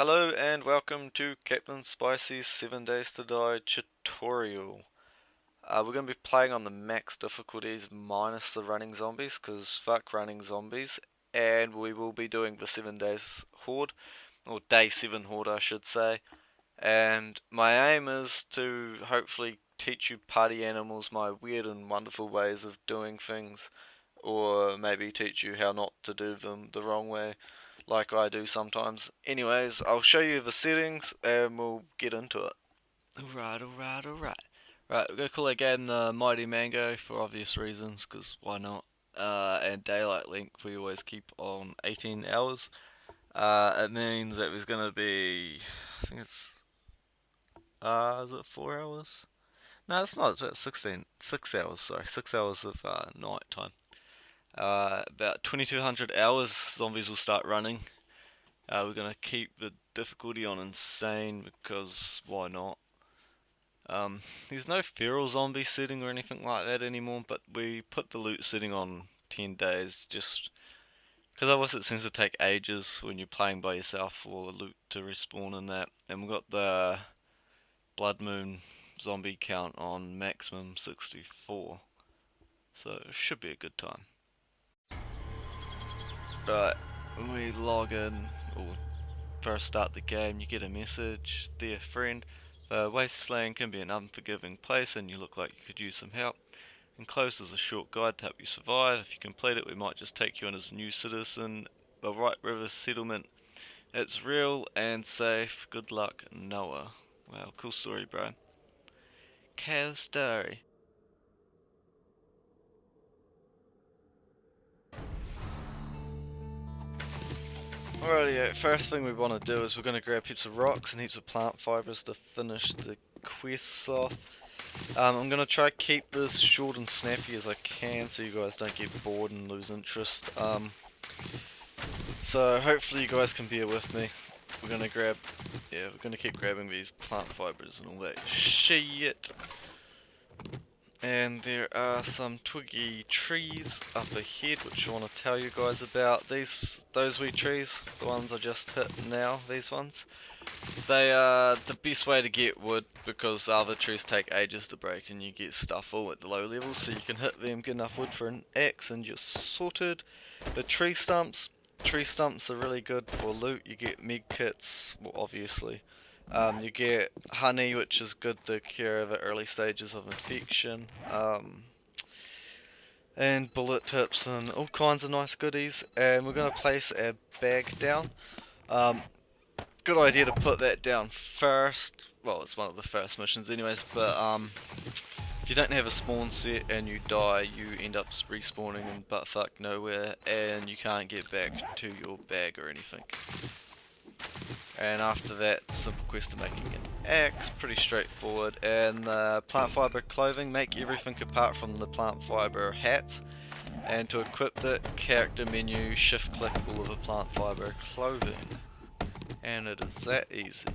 Hello and welcome to Captain Spicy's 7 Days to Die tutorial. We're going to be playing on the max difficulties minus the running zombies, because fuck running zombies, and we will be doing the 7 days horde, or day 7 horde I should say, and my aim is to hopefully teach you party animals my weird and wonderful ways of doing things, or maybe teach you how not to do them the wrong way like I do sometimes. Anyways, I'll show you the settings and we'll get into it. Alright. Right, we're gonna call again Mighty Mango for obvious reasons, because why not? And Daylight Length we always keep on 18 hours. It means that there's gonna be, I think it's, is it 4 hours? No, it's not, it's about 6 hours, sorry, 6 hours of night time. About 2200 hours zombies will start running. We're gonna keep the difficulty on insane because why not? There's no feral zombie setting or anything like that anymore, but we put the loot setting on 10 days just because otherwise it seems to take ages when you're playing by yourself for loot to respawn and that. And we've got the Blood Moon zombie count on maximum 64, so it should be a good time. Right, when we log in, or first start the game, you get a message. Dear friend, the wasteland can be an unforgiving place and you look like you could use some help. Enclosed is a short guide to help you survive. If you complete it, we might just take you on as a new citizen. The White River settlement, it's real and safe. Good luck, Noah. Wow, cool story, bro. Cool story. Alrighty, first thing we want to do is we're going to grab heaps of rocks and heaps of plant fibers to finish the quests off. I'm going to try to keep this short and snappy as I can so you guys don't get bored and lose interest. So hopefully you guys can bear with me. We're going to keep grabbing these plant fibers and all that shit. And there are some twiggy trees up ahead which I want to tell you guys about. Those wee trees, the ones I just hit now, these ones. They are the best way to get wood because other trees take ages to break and you get stuff all at the low levels, so you can hit them, get enough wood for an axe and you're sorted. The tree stumps are really good for loot. You get med kits, well obviously. You get honey, which is good to cure the early stages of infection, and bullet tips and all kinds of nice goodies. And we're going to place our bag down. Good idea to put that down first. Well, it's one of the first missions anyways, but if you don't have a spawn set and you die, you end up respawning in buttfuck nowhere and you can't get back to your bag or anything. And after that, simple quest of making an axe, pretty straightforward. And plant fiber clothing, make everything apart from the plant fiber hat. And to equip it, character menu, shift click all of the plant fiber clothing. And it is that easy.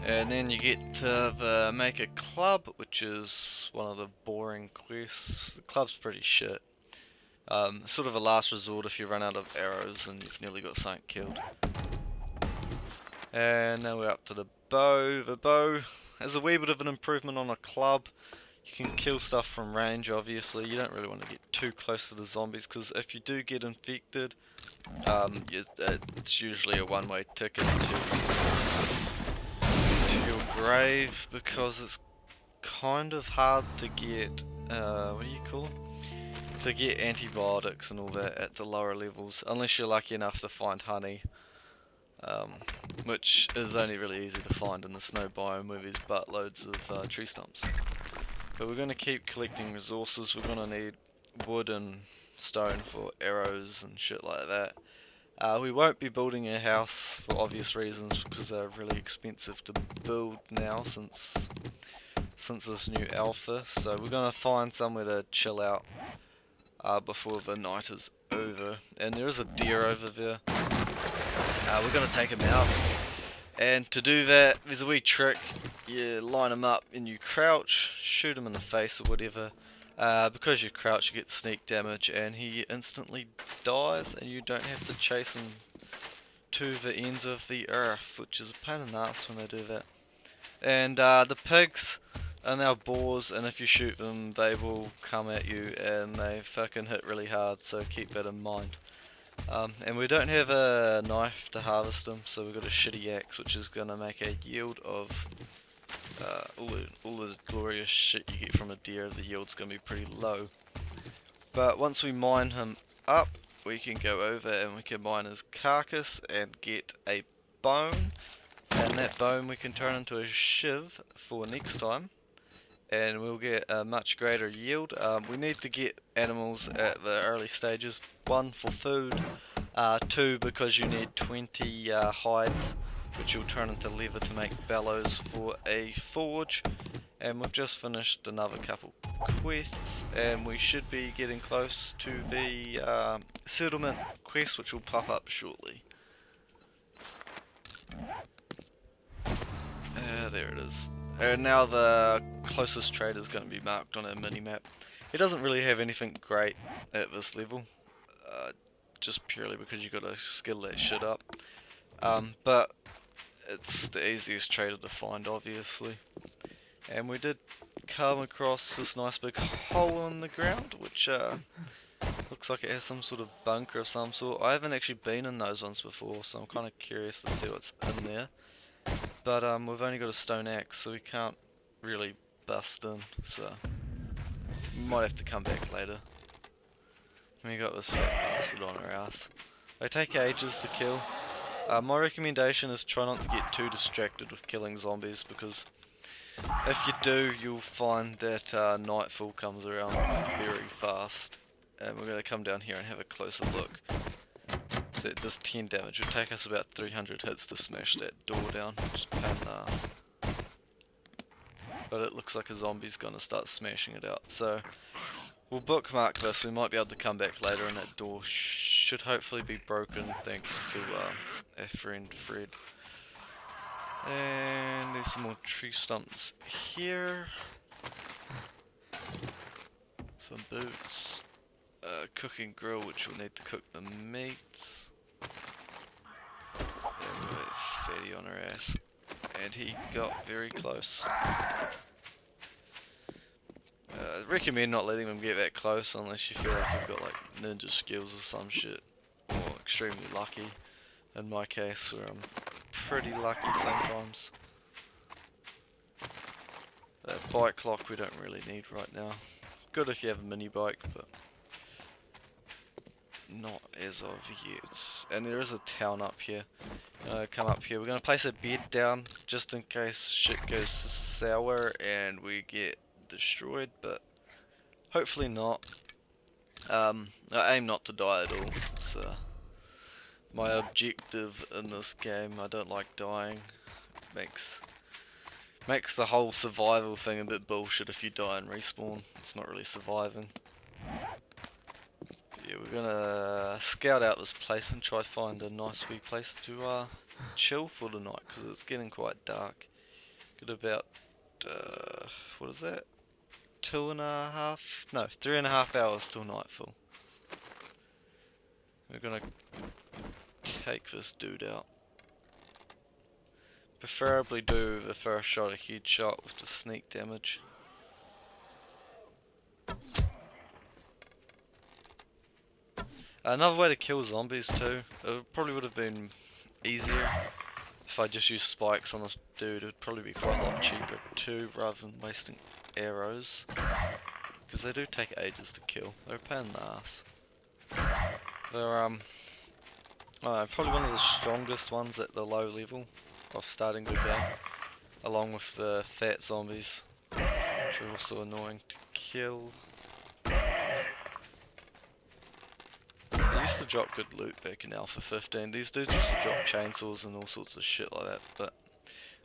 And then you get to the make a club, which is one of the boring quests. The club's pretty shit. Sort of a last resort if you run out of arrows and you've nearly got something killed. And now we're up to the bow. The bow has a wee bit of an improvement on a club. You can kill stuff from range, obviously. You don't really want to get too close to the zombies, because if you do get infected, it's usually a one-way ticket to your grave, because it's kind of hard to get, what do you call them? To get antibiotics and all that at the lower levels, unless you're lucky enough to find honey. Which is only really easy to find in the snow biome where there's buttloads of tree stumps. But we're going to keep collecting resources. We're going to need wood and stone for arrows and shit like that. We won't be building a house for obvious reasons because they're really expensive to build now since this new alpha. So we're going to find somewhere to chill out before the night is over. And there is a deer over there. We're going to take him out, and to do that there's a wee trick. You line him up and you crouch, shoot him in the face or whatever. Because you crouch you get sneak damage and he instantly dies and you don't have to chase him to the ends of the earth, which is a pain in the ass when they do that. And the pigs are now boars, and if you shoot them, they will come at you, and they fucking hit really hard, so keep that in mind. And we don't have a knife to harvest them, so we've got a shitty axe, which is going to make a yield of all the glorious shit you get from a deer. The yield's going to be pretty low. But once we mine him up, we can go over and we can mine his carcass and get a bone. And that bone we can turn into a shiv for next time. And we'll get a much greater yield. We need to get animals at the early stages. 1 for food, 2 because you need 20 hides, which you'll turn into leather to make bellows for a forge. And we've just finished another couple quests, and we should be getting close to the settlement quest, which will pop up shortly. There it is. And now the closest trader is going to be marked on our mini-map. He doesn't really have anything great at this level, just purely because you got to skill that shit up. But it's the easiest trader to find, obviously. And we did come across this nice big hole in the ground, which looks like it has some sort of bunker of some sort. I haven't actually been in those ones before, so I'm kind of curious to see what's in there. But we've only got a stone axe, so we can't really bust in, so we might have to come back later. We got this fat bastard on our ass. They take ages to kill. My recommendation is try not to get too distracted with killing zombies, because if you do, you'll find that nightfall comes around very fast. And we're going to come down here and have a closer look. It does 10 damage. It will take us about 300 hits to smash that door down, which is a pain in the ass. But it looks like a zombie's going to start smashing it out. So we'll bookmark this. We might be able to come back later, and that door should hopefully be broken thanks to our friend Fred. And there's some more tree stumps here. Some boots. Cooking grill, which we'll need to cook the meat. And we've got fatty on her ass. And he got very close. I recommend not letting them get that close unless you feel like you've got like ninja skills or some shit. Or extremely lucky. In my case, where I'm pretty lucky sometimes. That bike lock we don't really need right now. Good if you have a mini bike, but not as of yet. And there is a town up here. Come up here. We're going to place a bed down just in case shit goes sour and we get destroyed, but hopefully not. I aim not to die at all. It's my objective in this game. I don't like dying. Makes the whole survival thing a bit bullshit if you die and respawn. It's not really surviving. Yeah, we're gonna scout out this place and try to find a nice wee place to chill for the night, because it's getting quite dark. Got about what is that? 3.5 hours till nightfall. We're gonna take this dude out. Preferably do the first shot a headshot with the sneak damage. Another way to kill zombies too, it probably would have been easier if I just used spikes on this dude. It would probably be quite a lot cheaper too, rather than wasting arrows, because they do take ages to kill. They're a pain in the ass. They're probably one of the strongest ones at the low level of starting the game, along with the fat zombies, which are also annoying to kill. They used to drop good loot back in Alpha 15. These dudes used to drop chainsaws and all sorts of shit like that, but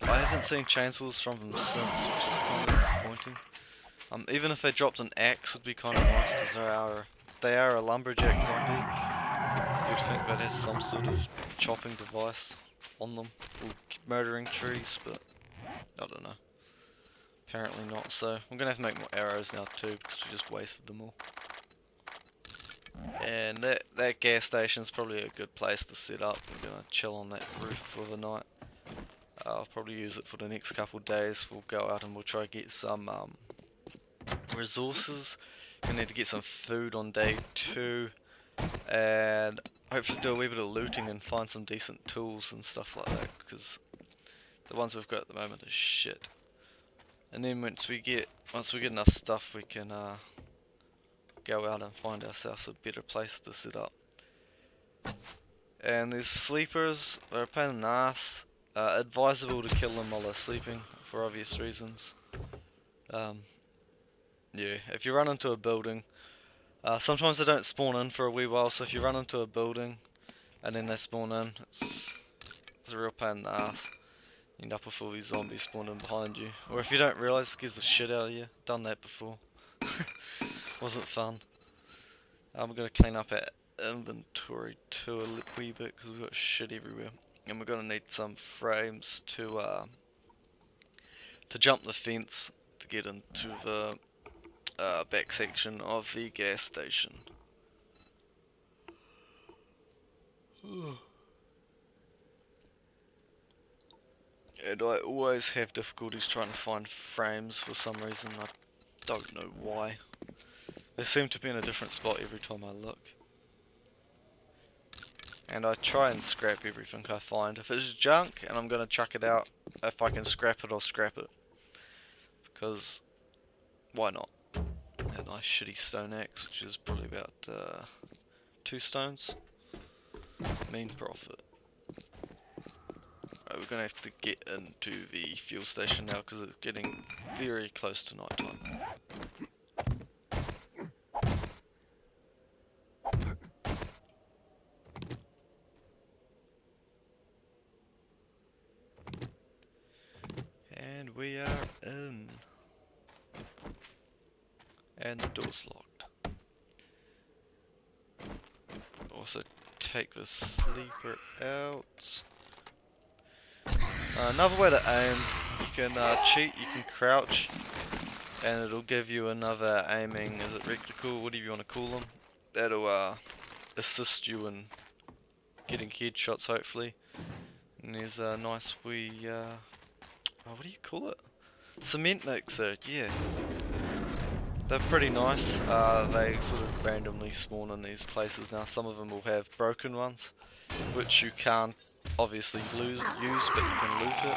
I haven't seen chainsaws from them since, which is kind of disappointing. Even if they dropped an axe, would be kind of nice, because they are a lumberjack zombie. You'd think that has some sort of chopping device on them, or murdering trees, but I don't know. Apparently not, so I'm gonna have to make more arrows now too, because we just wasted them all. And that gas station's probably a good place to set up. We're gonna chill on that roof for the night. I'll probably use it for the next couple of days. We'll go out and we'll try to get some resources. We need to get some food on day 2, and hopefully do a wee bit of looting and find some decent tools and stuff like that, because the ones we've got at the moment are shit. And then once we get enough stuff, we can go out and find ourselves a better place to set up. And there's sleepers. They're a pain in the ass. Advisable to kill them while they're sleeping for obvious reasons. Yeah, if you run into a building, sometimes they don't spawn in for a wee while, so if you run into a building and then they spawn in, it's a real pain in the ass. You end up with all these zombies spawning behind you. Or if you don't realise, it scares the shit out of you. Done that before. Wasn't fun. We're going to clean up our inventory too a wee bit, because we've got shit everywhere. And we're going to need some frames to jump the fence to get into the back section of the gas station. And I always have difficulties trying to find frames for some reason. I don't know why. They seem to be in a different spot every time I look. And I try and scrap everything I find. If it's junk and I'm going to chuck it out, if I can scrap it, I'll scrap it. Because, why not? A nice shitty stone axe, which is probably about 2 stones. Mean profit. Right, we're going to have to get into the fuel station now because it's getting very close to night time. And we are in. And the door's locked. Also take the sleeper out. Another way to aim, you can cheat, you can crouch, and it'll give you another aiming, is it reticle, whatever you want to call them. That'll assist you in getting headshots hopefully. And there's a nice wee, what do you call it? Cement mixer, yeah. They're pretty nice. They sort of randomly spawn in these places now. Some of them will have broken ones, which you can't obviously use, but you can loot it.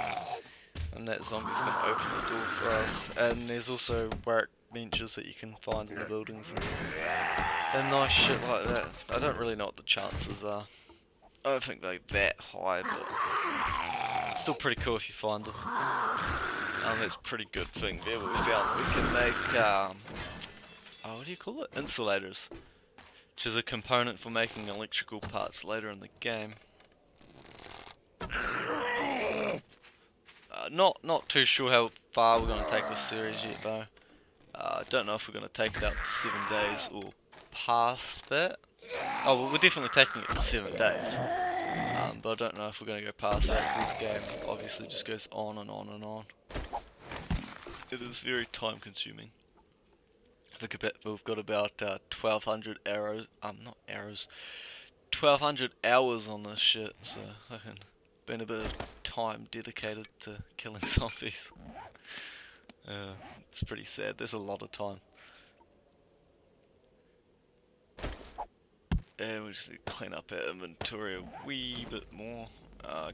And that zombie's going to open the door for us. And there's also work benches that you can find in the buildings and nice shit like that. I don't really know what the chances are. I don't think they're that high, but still pretty cool if you find them. That's a pretty good thing there what we found. We can make, what do you call it? Insulators. Which is a component for making electrical parts later in the game. Not too sure how far we're going to take this series yet though. I don't know if we're going to take it out to 7 days or past that. Oh, well, we're definitely taking it to 7 days. But I don't know if we're going to go past that. This game obviously just goes on and on and on. It is very time consuming. I think we've got about 1,200 arrows. Not arrows. 1,200 hours on this shit. So been a bit of time dedicated to killing zombies. It's pretty sad. There's a lot of time. And we just need to clean up our inventory a wee bit more.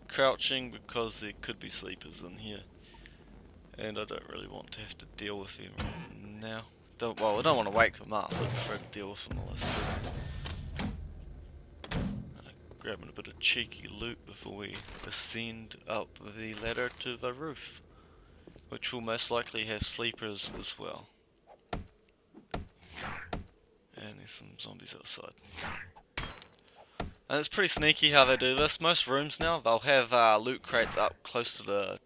Crouching because there could be sleepers in here. And I don't really want to have to deal with them right now. Well, I don't want to wake them up, but prefer to deal with them while they're sitting. Grabbing a bit of cheeky loot before we ascend up the ladder to the roof. Which will most likely have sleepers as well. And there's some zombies outside. And it's pretty sneaky how they do this. Most rooms now, they'll have loot crates up close to the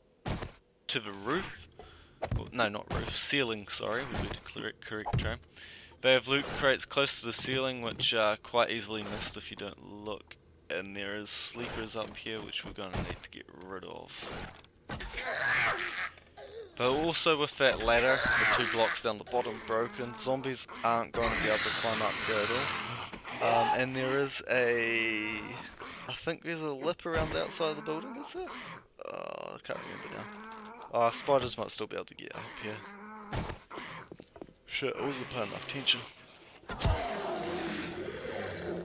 roof. Well, no, not roof, ceiling, sorry, would be the correct term. They have loot crates close to the ceiling, which are quite easily missed if you don't look. And there is sleepers up here, which we're going to need to get rid of. But also with that ladder, the 2 blocks down the bottom broken, zombies aren't going to be able to climb up here at And there is I think there's a lip around the outside of the building, is there? I can't remember now. Oh, spiders might still be able to get up here. Shit, I wasn't paying enough attention.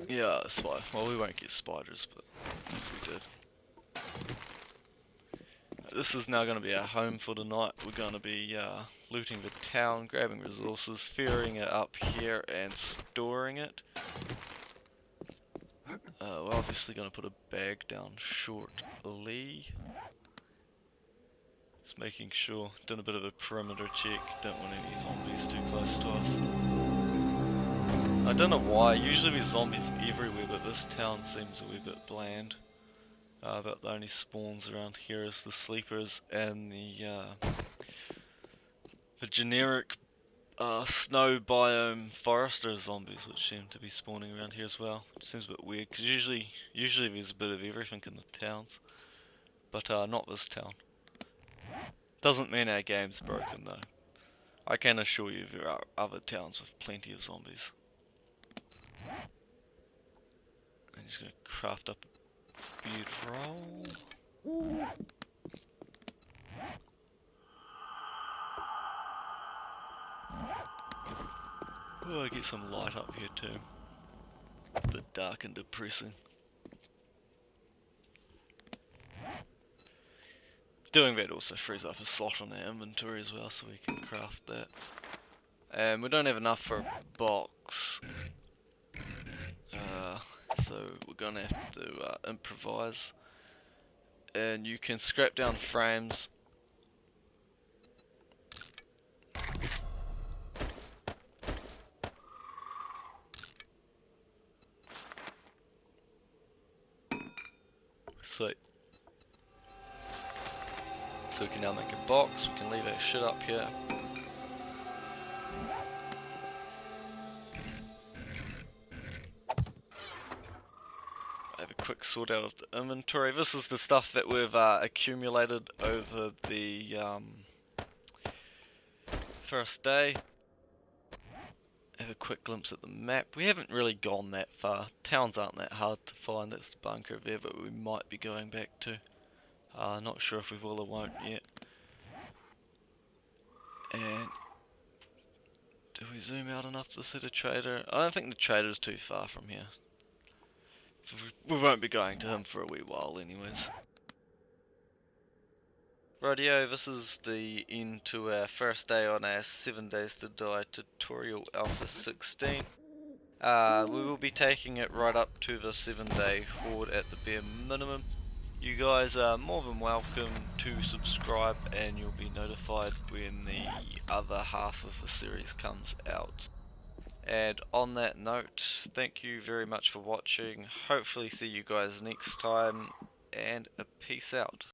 Yeah, that's fine. Well, we won't get spiders, but if we did. This is now going to be our home for the night. We're going to be looting the town, grabbing resources, ferrying it up here and storing it. We're obviously going to put a bag down shortly. Just making sure, doing a bit of a perimeter check, don't want any zombies too close to us. I don't know why, usually there's zombies everywhere, but this town seems a wee bit bland. About the only spawns around here is the sleepers and the generic snow biome forester zombies, which seem to be spawning around here as well. Which seems a bit weird, because usually there's a bit of everything in the towns, but not this town. Doesn't mean our game's broken though. I can assure you there are other towns with plenty of zombies. I'm just going to craft up a beard roll. Oh, I get some light up here too. A bit dark and depressing. Doing that also frees up a slot on our inventory as well, so we can craft that. And we don't have enough for a box, so we're gonna have to improvise. And you can scrap down frames. Sweet. So we can now make a box, we can leave our shit up here. Have a quick sort out of the inventory. This is the stuff that we've accumulated over the first day. Have a quick glimpse at the map. We haven't really gone that far. Towns aren't that hard to find. That's the bunker there, but we might be going back to. Not sure if we will or won't yet. And do we zoom out enough to see the trader? I don't think the trader's too far from here. So we won't be going to him for a wee while anyways. Rightio, this is the end to our first day on our 7 Days to Die tutorial Alpha 16. We will be taking it right up to the 7-day horde at the bare minimum. You guys are more than welcome to subscribe and you'll be notified when the other half of the series comes out. And on that note, thank you very much for watching. Hopefully see you guys next time, and a peace out.